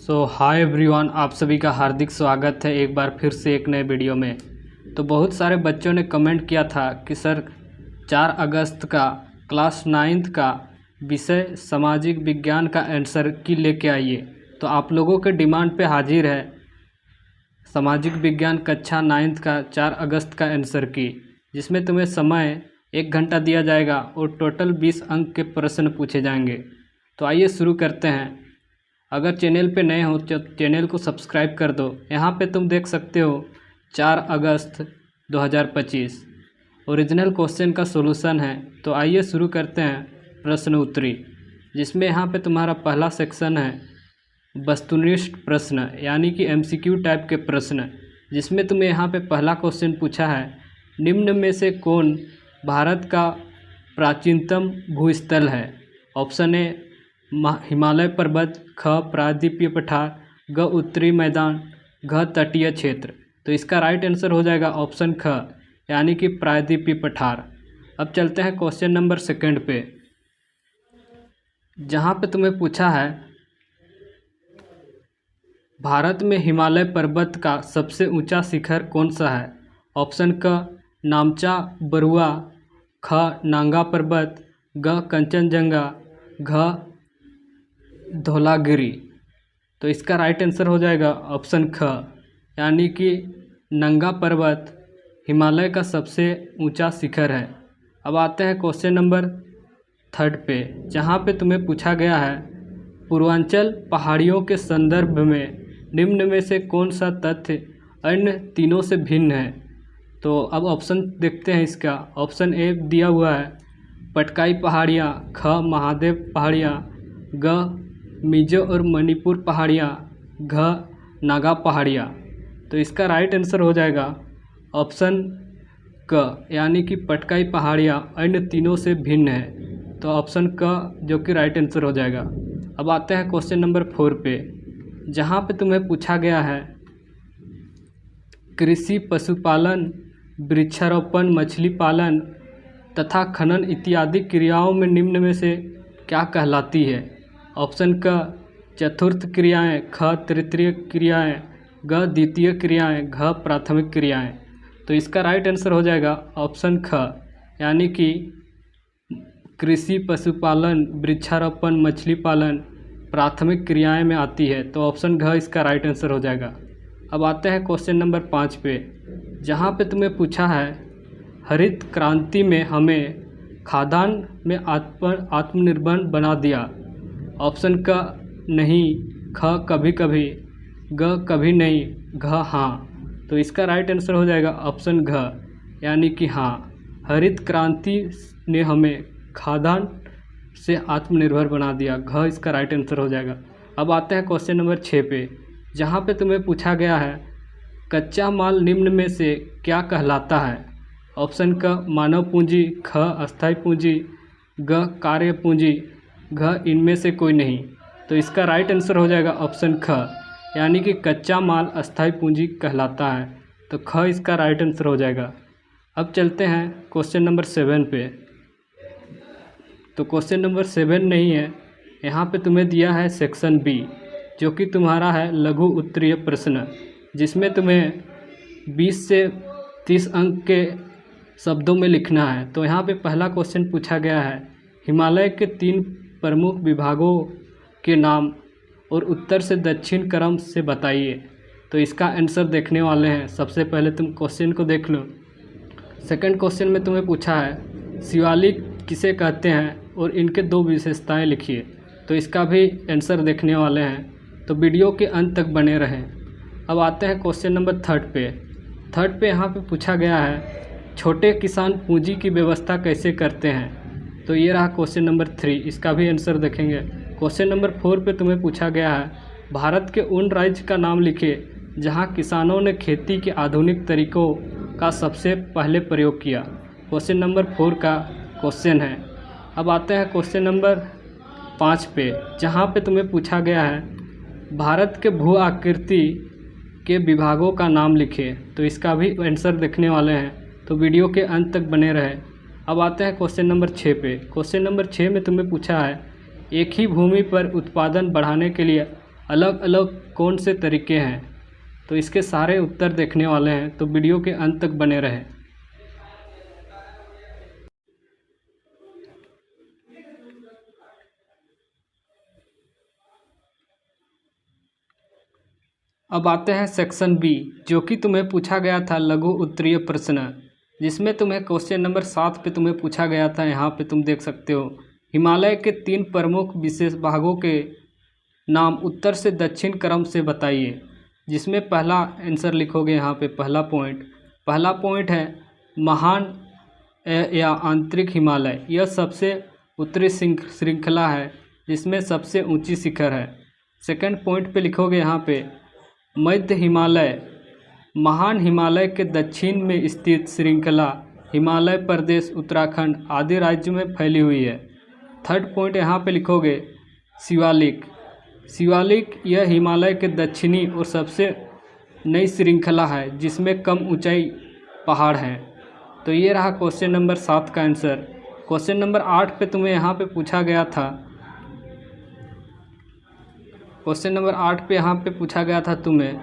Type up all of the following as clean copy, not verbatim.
Hi everyone, आप सभी का हार्दिक स्वागत है एक बार फिर से एक नए वीडियो में। तो बहुत सारे बच्चों ने कमेंट किया था कि सर 4 अगस्त का क्लास 9th का विषय सामाजिक विज्ञान का आंसर की लेके आइए। तो आप लोगों के डिमांड पे हाजिर है सामाजिक विज्ञान कक्षा 9th का 4 अगस्त का आंसर की, जिसमें तुम्हें समय 1 घंटा दिया जाएगा और टोटल 20 अंक के प्रश्न पूछे जाएंगे। तो आइए शुरू करते हैं। अगर चैनल पे नए हो तो चैनल को सब्सक्राइब कर दो। यहाँ पे तुम देख सकते हो 4 अगस्त 2025 ओरिजिनल क्वेश्चन का सॉल्यूशन है। तो आइए शुरू करते हैं प्रश्न उत्तरी, जिसमें यहाँ पे तुम्हारा पहला सेक्शन है वस्तुनिष्ठ प्रश्न, यानी कि MCQ टाइप के प्रश्न, जिसमें तुम्हें यहाँ पे पहला क्वेश्चन पूछा है निम्न में से कौन भारत का प्राचीनतम भूस्थल है। ऑप्शन ए हिमालय पर्वत, ख प्रायद्वीपीय पठार, ग उत्तरी मैदान, घ तटीय क्षेत्र। तो इसका राइट आंसर हो जाएगा ऑप्शन ख, यानी कि प्रायद्वीपीय पठार। अब चलते हैं क्वेश्चन नंबर 2 पे, जहाँ पे तुम्हें पूछा है भारत में हिमालय पर्वत का सबसे ऊंचा शिखर कौन सा है। ऑप्शन क नामचा बरुआ, ख नांगा पर्वत, ग कंचनजंगा, घ धौलागिरी। तो इसका राइट आंसर हो जाएगा ऑप्शन ख, यानी कि नंगा पर्वत हिमालय का सबसे ऊंचा शिखर है। अब आते हैं क्वेश्चन नंबर 3 पे, जहां पे तुम्हें पूछा गया है पूर्वांचल पहाड़ियों के संदर्भ में निम्न में से कौन सा तथ्य अन्य तीनों से भिन्न है। तो अब ऑप्शन देखते हैं इसका। ऑप्शन ए दिया हुआ है पटकाई पहाड़ियाँ, ख महादेव पहाड़ियाँ, ग मिजो और मणिपुर पहाड़ियाँ, घ नागा पहाड़ियाँ। तो इसका राइट आंसर हो जाएगा ऑप्शन क, यानी कि पटकाई पहाड़ियाँ अन्य तीनों से भिन्न है। तो ऑप्शन क जो कि राइट आंसर हो जाएगा। अब आते हैं क्वेश्चन नंबर 4 पे, जहाँ पे तुम्हें पूछा गया है कृषि, पशुपालन, वृक्षारोपण, मछली पालन तथा खनन इत्यादि क्रियाओं में निम्न में से क्या कहलाती है। ऑप्शन क चतुर्थ क्रियाएं, ख तृतीय क्रियाएं, ग द्वितीय क्रियाएं, घ प्राथमिक क्रियाएं। तो इसका राइट आंसर हो जाएगा ऑप्शन ख, यानी कि कृषि, पशुपालन, वृक्षारोपण, मछली पालन प्राथमिक क्रियाएं में आती है। तो ऑप्शन घ इसका राइट आंसर हो जाएगा। अब आते हैं क्वेश्चन नंबर 5 पे, जहाँ पे तुम्हें पूछा है हरित क्रांति में हमें खाद्यान्न में आत्मनिर्भर बना दिया। ऑप्शन क नहीं, ख कभी कभी, ग कभी नहीं, घ हाँ। तो इसका राइट आंसर हो जाएगा ऑप्शन घ, यानी कि हाँ, हरित क्रांति ने हमें खाद्यान्न से आत्मनिर्भर बना दिया। घ इसका राइट आंसर हो जाएगा। अब आते हैं क्वेश्चन नंबर 6 पे, जहाँ पे तुम्हें पूछा गया है कच्चा माल निम्न में से क्या कहलाता है। ऑप्शन क मानव पूंजी, ख अस्थायी पूंजी, ग कार्य पूंजी, घ इनमें से कोई नहीं। तो इसका राइट आंसर हो जाएगा ऑप्शन ख, यानी कि कच्चा माल अस्थायी पूंजी कहलाता है। तो ख इसका राइट आंसर हो जाएगा। अब चलते हैं क्वेश्चन नंबर 7 पे। तो क्वेश्चन नंबर 7 नहीं है, यहाँ पे तुम्हें दिया है सेक्शन बी, जो कि तुम्हारा है लघु उत्तरीय प्रश्न, जिसमें तुम्हें 20 से 30 अंक के शब्दों में लिखना है। तो यहाँ पे पहला क्वेश्चन पूछा गया है हिमालय के 3 प्रमुख विभागों के नाम और उत्तर से दक्षिण क्रम से बताइए। तो इसका आंसर देखने वाले हैं। सबसे पहले तुम क्वेश्चन को देख लो। सेकंड क्वेश्चन में तुम्हें पूछा है शिवालिक किसे कहते हैं और इनके 2 विशेषताएं लिखिए। तो इसका भी आंसर देखने वाले हैं, तो वीडियो के अंत तक बने रहें। अब आते हैं क्वेश्चन नंबर 3 पे। 3 पे यहाँ पे पूछा गया है छोटे किसान पूंजी की व्यवस्था कैसे करते हैं। तो ये रहा क्वेश्चन नंबर 3, इसका भी आंसर देखेंगे। क्वेश्चन नंबर 4 पे तुम्हें पूछा गया है भारत के उन राज्य का नाम लिखे जहाँ किसानों ने खेती के आधुनिक तरीकों का सबसे पहले प्रयोग किया। क्वेश्चन नंबर 4 का क्वेश्चन है। अब आते हैं क्वेश्चन नंबर 5 पे, जहाँ पे तुम्हें पूछा गया है भारत के भू आकृति के विभागों का नाम लिखे। तो इसका भी आंसर देखने वाले हैं, तो वीडियो के अंत तक बने रहे। अब आते हैं क्वेश्चन नंबर 6 पे। क्वेश्चन नंबर 6 में तुम्हें पूछा है एक ही भूमि पर उत्पादन बढ़ाने के लिए अलग अलग कौन से तरीके हैं? तो इसके सारे उत्तर देखने वाले हैं, तो वीडियो के अंत तक बने रहें। अब आते हैं सेक्शन बी, जो कि तुम्हें पूछा गया था लघु उत्तरीय प्रश्न, जिसमें तुम्हें क्वेश्चन नंबर 7 पे तुम्हें पूछा गया था। यहाँ पे तुम देख सकते हो, हिमालय के 3 प्रमुख विशेष भागों के नाम उत्तर से दक्षिण क्रम से बताइए। जिसमें पहला आंसर लिखोगे यहाँ पे, पहला पॉइंट है महान या आंतरिक हिमालय। यह सबसे उत्तरी श्रृंखला है जिसमें सबसे ऊंची शिखर है। सेकंड पॉइंट पे लिखोगे यहाँ पे मध्य हिमालय, महान हिमालय के दक्षिण में स्थित श्रृंखला हिमालय प्रदेश, उत्तराखंड आदि राज्यों में फैली हुई है। थर्ड पॉइंट यहाँ पे लिखोगे शिवालिक, यह हिमालय के दक्षिणी और सबसे नई श्रृंखला है जिसमें कम ऊंचाई पहाड़ हैं। तो ये रहा क्वेश्चन नंबर 7 का आंसर। क्वेश्चन नंबर 8 पे तुम्हें यहाँ पे पूछा गया था, क्वेश्चन नंबर 8 पे यहाँ पे पूछा गया था तुम्हें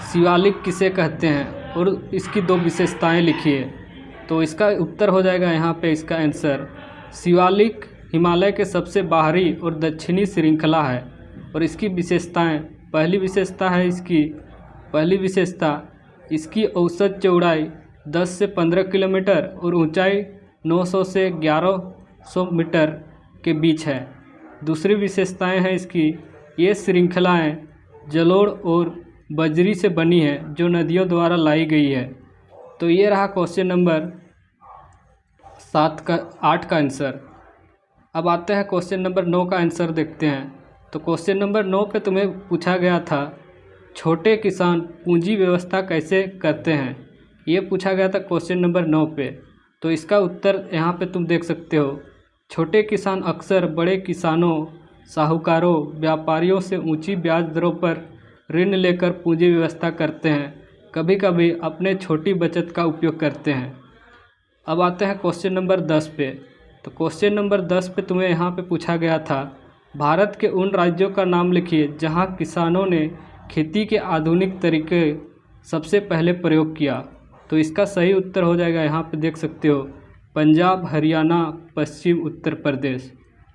शिवालिक किसे कहते हैं और इसकी 2 विशेषताएं लिखिए। तो इसका उत्तर हो जाएगा यहाँ पे इसका आंसर, शिवालिक हिमालय के सबसे बाहरी और दक्षिणी श्रृंखला है और इसकी विशेषताएं, पहली विशेषता इसकी औसत चौड़ाई 10 से 15 किलोमीटर और ऊंचाई 900 से 1100 मीटर के बीच है। दूसरी विशेषताएं हैं इसकी, ये श्रृंखलाएं जलोढ़ और बजरी से बनी है जो नदियों द्वारा लाई गई है। तो ये रहा क्वेश्चन नंबर 8 का आंसर। अब आते हैं क्वेश्चन नंबर 9 का आंसर देखते हैं। तो क्वेश्चन नंबर 9 पे तुम्हें पूछा गया था छोटे किसान पूंजी व्यवस्था कैसे करते हैं, ये पूछा गया था क्वेश्चन नंबर 9 पे। तो इसका उत्तर यहाँ पे तुम देख सकते हो, छोटे किसान अक्सर बड़े किसानों, साहूकारों, व्यापारियों से ऊंची ब्याज दरों पर ऋण लेकर पूंजी व्यवस्था करते हैं, कभी कभी अपने छोटी बचत का उपयोग करते हैं। अब आते हैं क्वेश्चन नंबर 10 पे। तो क्वेश्चन नंबर 10 पे तुम्हें यहाँ पे पूछा गया था भारत के उन राज्यों का नाम लिखिए जहाँ किसानों ने खेती के आधुनिक तरीके सबसे पहले प्रयोग किया। तो इसका सही उत्तर हो जाएगा, यहाँ पे देख सकते हो, पंजाब, हरियाणा, पश्चिम उत्तर प्रदेश।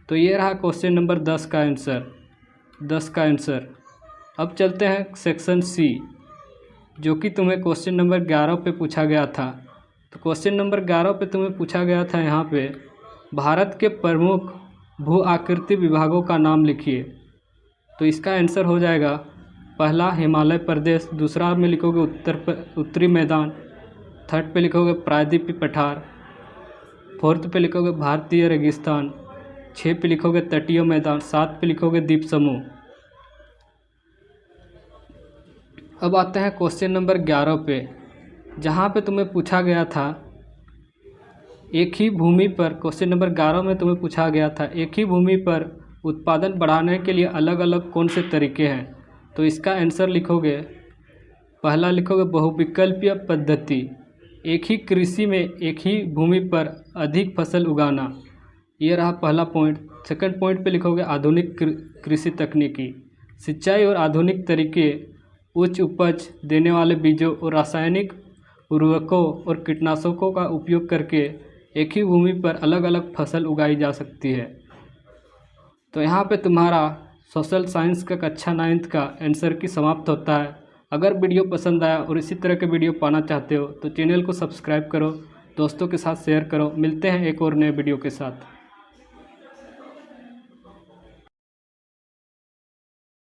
तो ये रहा क्वेश्चन नंबर 10 का आंसर। अब चलते हैं सेक्शन सी, जो कि तुम्हें क्वेश्चन नंबर 11 पे पूछा गया था। तो क्वेश्चन नंबर 11 पे तुम्हें पूछा गया था यहाँ पे भारत के प्रमुख भू आकृति विभागों का नाम लिखिए। तो इसका आंसर हो जाएगा, पहला हिमालय प्रदेश, दूसरा में लिखोगे उत्तरी मैदान, थर्ड पे लिखोगे प्रायद्वीपीय पठार, फोर्थ पे लिखोगे भारतीय रेगिस्तान, 6 पे लिखोगे तटीय मैदान, 7 पे लिखोगे द्वीप समूह। अब आते हैं क्वेश्चन नंबर 11 पे, जहाँ पे तुम्हें पूछा गया था एक ही भूमि पर, क्वेश्चन नंबर 11 में तुम्हें पूछा गया था एक ही भूमि पर उत्पादन बढ़ाने के लिए अलग अलग कौन से तरीके हैं। तो इसका आंसर लिखोगे, पहला लिखोगे बहुविकल्पीय पद्धति, एक ही कृषि में एक ही भूमि पर अधिक फसल उगाना, ये रहा पहला पॉइंट। सेकंड पॉइंट पे लिखोगे आधुनिक कृषि तकनीकी, सिंचाई और आधुनिक तरीके, उच्च उपज देने वाले बीजों और रासायनिक उर्वरकों और कीटनाशकों का उपयोग करके एक ही भूमि पर अलग अलग फसल उगाई जा सकती है। तो यहाँ पे तुम्हारा सोशल साइंस का कक्षा 9 का आंसर की समाप्त होता है। अगर वीडियो पसंद आया और इसी तरह के वीडियो पाना चाहते हो तो चैनल को सब्सक्राइब करो, दोस्तों के साथ शेयर करो। मिलते हैं एक और नए वीडियो के साथ।